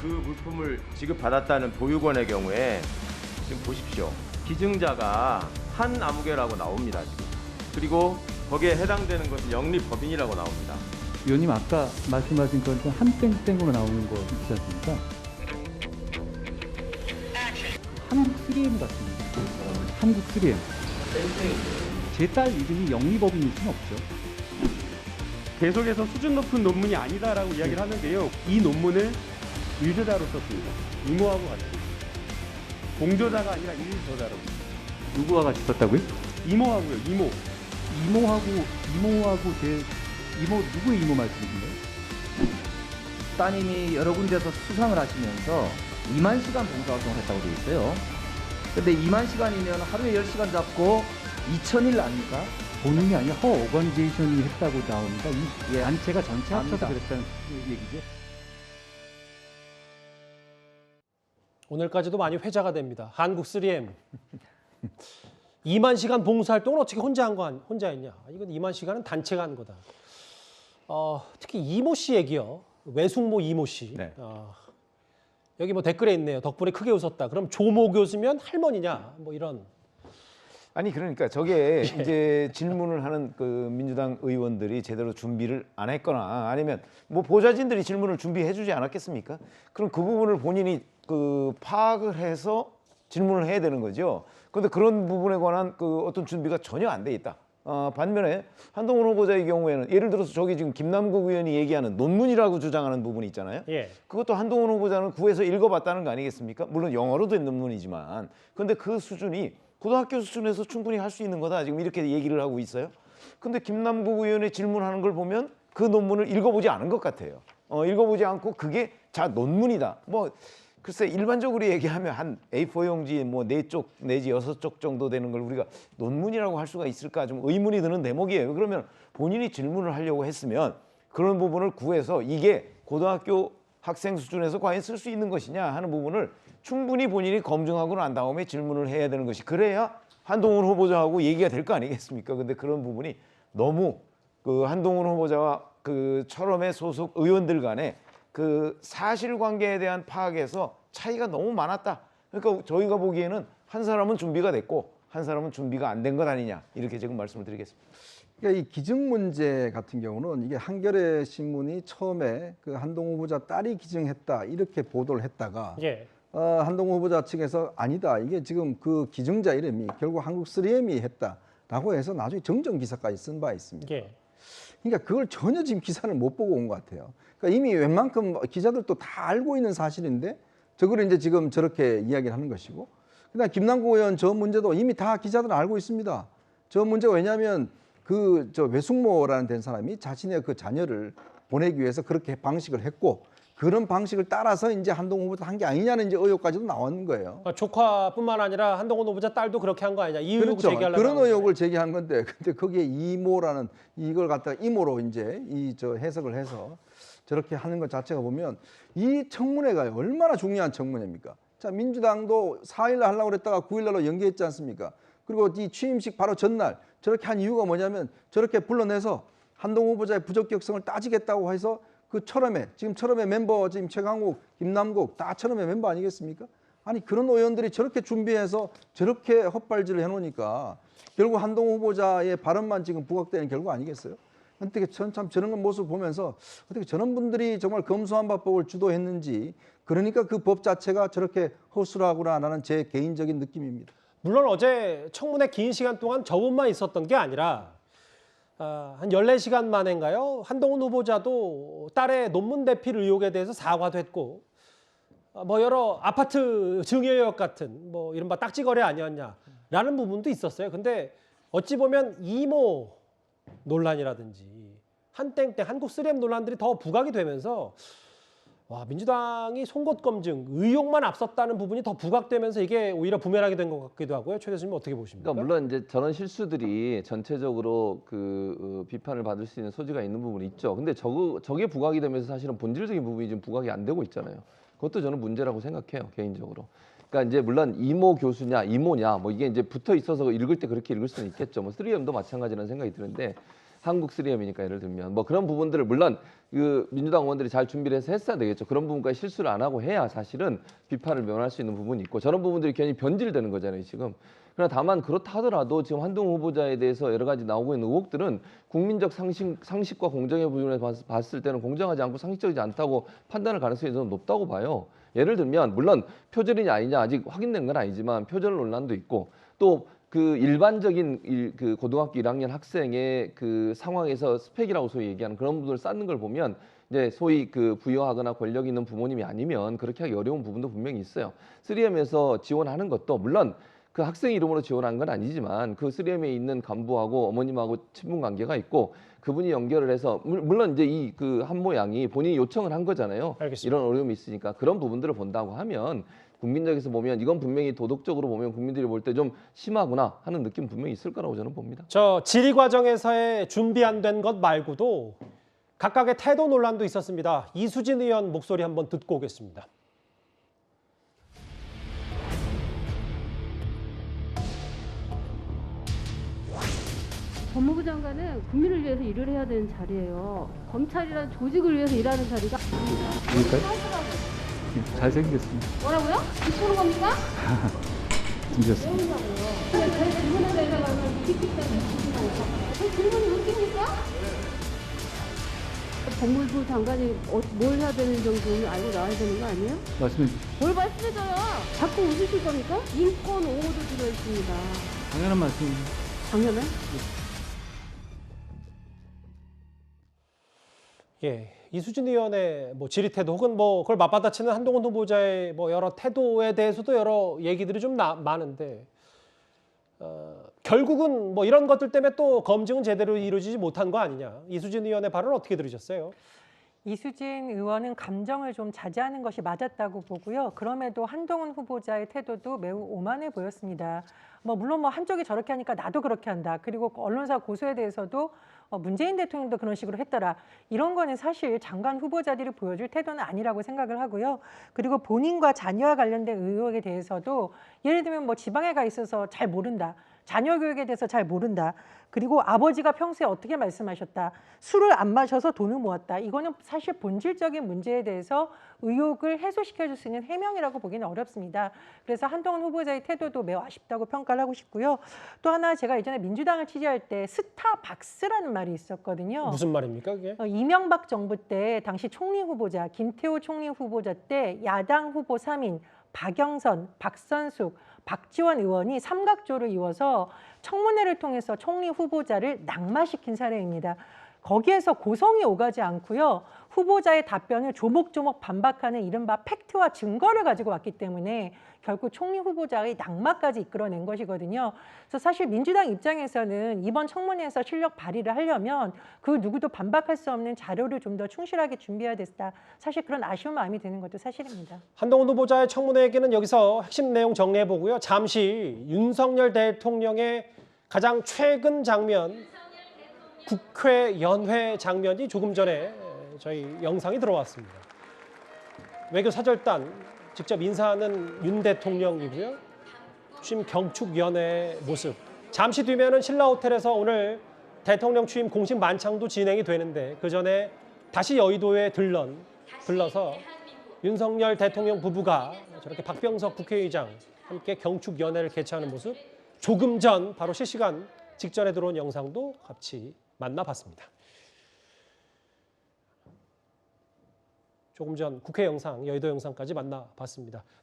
그 물품을 지급받았다는 보육원의 경우에 지금 보십시오. 기증자가 한 아무개라고 나옵니다. 지금. 그리고 거기에 해당되는 것은 영리법인이라고 나옵니다. 위원님 아까 말씀하신 건좀 한땡땡으로 나오는 거 있지 않습니까? 한국 3M 같습니다. 한국 3M. 제 딸 이름이 영리법인일 수는 없죠. 계속해서 수준 높은 논문이 아니다라고 이야기를 하는데요. 이 논문을 일저자로 썼습니다. 이모하고 같이. 공저자가 아니라 일저자로. 누구와 같이 썼다고요? 이모하고요. 이모. 이모하고 누구의 이모 말씀이신가요? 따님이 여러 군데서 수상을 하시면서 2만 시간 봉사활동을 했다고 되어 있어요. 근데 2만 시간이면 하루에 10시간 잡고 2,000일 아닙니까? 본인이 아니라 허 오거니제이션이 했다고 나옵니다. 이 단체가 전체 합쳐서 압니다. 그랬다는 얘기죠. 오늘까지도 많이 회자가 됩니다. 한국 3M. 2만 시간 봉사활동을 어떻게 혼자 했냐. 이건 2만 시간은 단체가 한 거다. 특히 이모 씨 얘기요. 외숙모 이모 씨. 네. 여기 뭐 댓글에 있네요. 덕분에 크게 웃었다. 그럼 조모 교수면 할머니냐. 뭐 이런. 아니 그러니까 저게 이제 질문을 하는 그 민주당 의원들이 제대로 준비를 안 했거나 아니면 뭐 보좌진들이 질문을 준비해 주지 않았겠습니까? 그럼 그 부분을 본인이 그 파악을 해서 질문을 해야 되는 거죠. 그런데 그런 부분에 관한 그 어떤 준비가 전혀 안 돼 있다. 반면에 한동훈 후보자의 경우에는 예를 들어서 저기 지금 김남국 의원이 얘기하는 논문이라고 주장하는 부분이 있잖아요. 예. 그것도 한동훈 후보자는 구해서 읽어봤다는 거 아니겠습니까? 물론 영어로 된 논문이지만 그런데 그 수준이 고등학교 수준에서 충분히 할 수 있는 거다. 지금 이렇게 얘기를 하고 있어요. 근데 김남국 의원의 질문하는 걸 보면 그 논문을 읽어보지 않은 것 같아요. 읽어보지 않고 그게 자 논문이다. 뭐 글쎄 일반적으로 얘기하면 한 A4 용지 뭐 4쪽 내지 6쪽 정도 되는 걸 우리가 논문이라고 할 수가 있을까 좀 의문이 드는 대목이에요. 그러면 본인이 질문을 하려고 했으면 그런 부분을 구해서 이게 고등학교 학생 수준에서 과연 쓸 수 있는 것이냐 하는 부분을 충분히 본인이 검증하고 난 다음에 질문을 해야 되는 것이 그래야 한동훈 후보자하고 얘기가 될 거 아니겠습니까? 근데 그런 부분이 너무 그 한동훈 후보자와 그 철험의 소속 의원들 간에 그 사실관계에 대한 파악에서 차이가 너무 많았다. 그러니까 저희가 보기에는 한 사람은 준비가 됐고 한 사람은 준비가 안 된 것 아니냐 이렇게 지금 말씀을 드리겠습니다. 그러니까 이 기증 문제 같은 경우는 이게 한겨레 신문이 처음에 그 한동훈 후보자 딸이 기증했다 이렇게 보도를 했다가 예. 한동훈 후보자 측에서 아니다 이게 지금 그 기증자 이름이 결국 한국 3M이 했다라고 해서 나중에 정정 기사까지 쓴 바 있습니다. 예. 그러니까 그걸 전혀 지금 기사를 못 보고 온 것 같아요. 그러니까 이미 웬만큼 기자들도 다 알고 있는 사실인데 저걸 이제 지금 저렇게 이야기를 하는 것이고 그다음 김남국 의원 저 문제도 이미 다 기자들은 알고 있습니다. 저 문제가 왜냐하면 그 저 외숙모라는 된 사람이 자신의 그 자녀를 보내기 위해서 그렇게 방식을 했고 그런 방식을 따라서 이제 한동훈 후보자 한 게 아니냐는 이제 의혹까지도 나온 거예요. 조카뿐만 아니라 한동훈 후보자 딸도 그렇게 한 거 아니냐. 이 의혹을 그렇죠. 제기하려고 그런 하는 의혹을 제기한 건데 근데 거기에 이모라는 이걸 갖다가 이모로 이제 이 저 해석을 해서 저렇게 하는 것 자체가 보면 이 청문회가 얼마나 중요한 청문회입니까? 자, 민주당도 4일 날 하려고 그랬다가 9일 날로 연기했지 않습니까? 그리고 이 취임식 바로 전날 저렇게 한 이유가 뭐냐면 저렇게 불러내서 한동훈 후보자의 부적격성을 따지겠다고 해서 그 철험회, 지금 철험회 멤버 지금 최강욱, 김남국 다 철험회 member 아니겠습니까? 아니 그런 의원들이 저렇게 준비해서 저렇게 헛발질을 해놓으니까 결국 한동훈 후보자의 발언만 지금 부각되는 결과 아니겠어요? 어떻게 참 저런 모습 보면서 어떻게 저런 분들이 정말 검수완박법을 주도했는지 그러니까 그 법 자체가 저렇게 허술하구나라는 제 개인적인 느낌입니다. 물론 어제 청문회 긴 시간 동안 저분만 있었던 게 아니라 한 14시간 만인가요? 한동훈 후보자도 딸의 논문 대필 의혹에 대해서 사과도 했고 뭐 여러 아파트 증여역 같은 뭐 이른바 딱지거래 아니었냐라는 부분도 있었어요. 근데 어찌 보면 이모 논란이라든지 한땡땡 한국 3M 논란들이 더 부각이 되면서 와, 민주당이 송곳 검증 의혹만 앞섰다는 부분이 더 부각되면서 이게 오히려 부메랑이 된 것 같기도 하고요. 최 교수님 어떻게 보십니까? 그러니까 물론 이제 저런 실수들이 전체적으로 비판을 받을 수 있는 소지가 있는 부분이 있죠. 근데 저게 부각이 되면서 사실은 본질적인 부분이 좀 부각이 안 되고 있잖아요. 그것도 저는 문제라고 생각해요, 개인적으로. 그러니까 이제 물론 이모 교수냐, 이모냐, 뭐 이게 이제 붙어 있어서 읽을 때 그렇게 읽을 수는 있겠죠. 뭐 3M도 마찬가지라는 생각이 드는데 한국 3M이니까 예를 들면 뭐 그런 부분들을 물론 그 민주당 의원들이 잘 준비를 해서 했어야 되겠죠. 그런 부분까지 실수를 안 하고 해야 사실은 비판을 면할 수 있는 부분이 있고 저런 부분들이 괜히 변질되는 거잖아요, 지금. 그러나 다만 그렇다 하더라도 지금 한동훈 후보자에 대해서 여러 가지 나오고 있는 의혹들은 국민적 상식과 공정의 부분에서 봤을 때는 공정하지 않고 상식적이지 않다고 판단할 가능성이 저는 높다고 봐요. 예를 들면 물론 표절이냐 아니냐 아직 확인된 건 아니지만 표절 논란도 있고 또 그 일반적인 그 고등학교 1학년 학생의 그 상황에서 스펙이라고 소위 얘기하는 그런 부분을 쌓는 걸 보면 이제 소위 그 부유하거나 권력 있는 부모님이 아니면 그렇게 하기 어려운 부분도 분명히 있어요. 3M에서 지원하는 것도 물론 그 학생 이름으로 지원한 건 아니지만 그 3M에 있는 간부하고 어머님하고 친분 관계가 있고 그분이 연결을 해서 물론 이제 이 그 한모 양이 본인이 요청을 한 거잖아요. 알겠습니다. 이런 어려움이 있으니까 그런 부분들을 본다고 하면 국민적에서 보면 이건 분명히 도덕적으로 보면 국민들이 볼 때 좀 심하구나 하는 느낌 분명히 있을 거라고 저는 봅니다. 저 질의 과정에서의 준비 안 된 것 말고도 각각의 태도 논란도 있었습니다. 이수진 의원 목소리 한번 듣고 오겠습니다. 법무부 장관은 국민을 위해서 일을 해야 되는 자리예요. 검찰이라는 조직을 위해서 일하는 자리가 아닙니다. 그러니까요? 잘생겼습니다. 뭐라고요? 비꼬는 겁니까? 준비했습니다. 제 질문에 대해서는 킥킥대는 제 질문이 웃깁니까? 법무부 장관이 뭘 해야 되는 정도는 알고 나와야 되는 거 아니에요? 말씀해 주십시오. 뭘 말씀해줘요? 자꾸 웃으실 겁니까? 인권 옹호도 들어있습니다. 당연한 말씀입니다. 당연해? 예, 이수진 의원의 뭐 질의 태도 혹은 뭐 그걸 맞받아치는 한동훈 후보자의 뭐 여러 태도에 대해서도 여러 얘기들이 좀 많은데 결국은 뭐 이런 것들 때문에 또 검증은 제대로 이루어지지 못한 거 아니냐. 이수진 의원의 발언 어떻게 들으셨어요? 이수진 의원은 감정을 좀 자제하는 것이 맞았다고 보고요. 그럼에도 한동훈 후보자의 태도도 매우 오만해 보였습니다. 물론 한쪽이 저렇게 하니까 나도 그렇게 한다. 그리고 언론사 고소에 대해서도 문재인 대통령도 그런 식으로 했더라. 이런 거는 사실 장관 후보자들이 보여줄 태도는 아니라고 생각을 하고요. 그리고 본인과 자녀와 관련된 의혹에 대해서도 예를 들면 뭐 지방에 가 있어서 잘 모른다. 자녀 교육에 대해서 잘 모른다. 그리고 아버지가 평소에 어떻게 말씀하셨다. 술을 안 마셔서 돈을 모았다. 이거는 사실 본질적인 문제에 대해서 의혹을 해소시켜줄 수 있는 해명이라고 보기는 어렵습니다. 그래서 한동훈 후보자의 태도도 매우 아쉽다고 평가를 하고 싶고요. 또 하나 제가 예전에 민주당을 취재할 때 스타박스라는 말이 있었거든요. 무슨 말입니까 그게? 이명박 정부 때 당시 총리 후보자, 김태호 총리 후보자 때 야당 후보 3인 박영선, 박선숙, 박지원 의원이 삼각조를 이뤄서 청문회를 통해서 총리 후보자를 낙마시킨 사례입니다. 거기에서 고성이 오가지 않고요. 후보자의 답변을 조목조목 반박하는 이른바 팩트와 증거를 가지고 왔기 때문에 결국 총리 후보자의 낙마까지 이끌어낸 것이거든요. 그래서 사실 민주당 입장에서는 이번 청문회에서 실력 발휘를 하려면 그 누구도 반박할 수 없는 자료를 좀 더 충실하게 준비해야 됐다. 사실 그런 아쉬운 마음이 드는 것도 사실입니다. 한동훈 후보자의 청문회 얘기는 여기서 핵심 내용 정리해 보고요. 잠시 윤석열 대통령의 가장 최근 장면, 국회 연회 장면이 조금 전에 저희 영상이 들어왔습니다. 외교사절단 직접 인사하는 윤 대통령이고요. 취임 경축연회 모습. 잠시 뒤면은 신라호텔에서 오늘 대통령 취임 공식 만찬도 진행이 되는데 그 전에 다시 여의도에 들러서 윤석열 대통령 부부가 저렇게 박병석 국회의장 함께 경축연회를 개최하는 모습. 조금 전 바로 실시간 직전에 들어온 영상도 같이 만나봤습니다. 조금 전 국회 영상, 여의도 영상까지 만나봤습니다.